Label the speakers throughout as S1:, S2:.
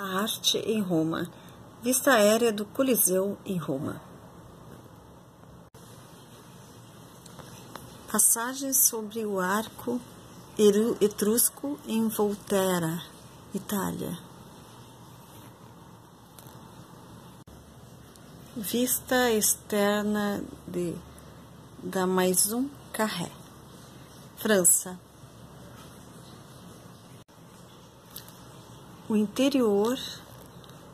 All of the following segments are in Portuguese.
S1: A arte em Roma. Vista aérea do Coliseu em Roma. Passagem sobre o arco etrusco em Volterra, Itália. Vista externa da Maison Carré, França. O interior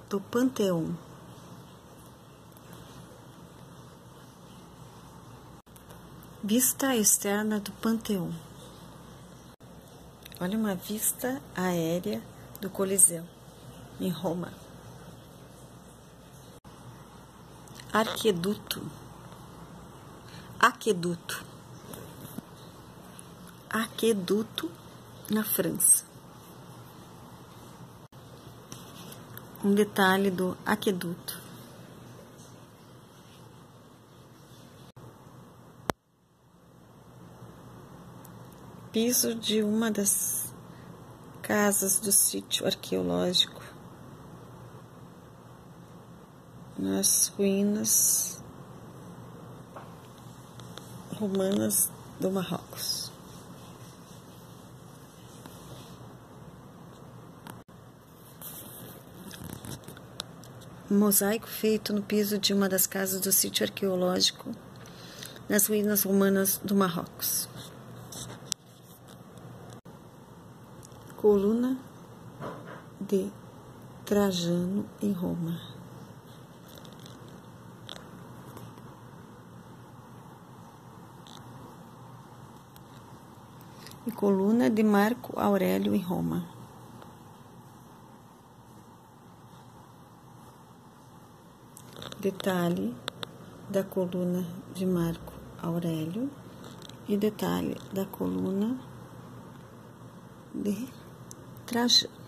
S1: do Panteão. Vista externa do Panteão. Olha uma vista aérea do Coliseu, em Roma. Aqueduto. Aqueduto na França. Um detalhe do aqueduto. Piso de uma das casas do sítio arqueológico nas ruínas romanas do Marrocos. Mosaico feito no piso de uma das casas do sítio arqueológico nas ruínas romanas do Marrocos. Coluna de Trajano em Roma. E coluna de Marco Aurélio em Roma. Detalhe da coluna de Marco Aurélio e detalhe da coluna de Trajano.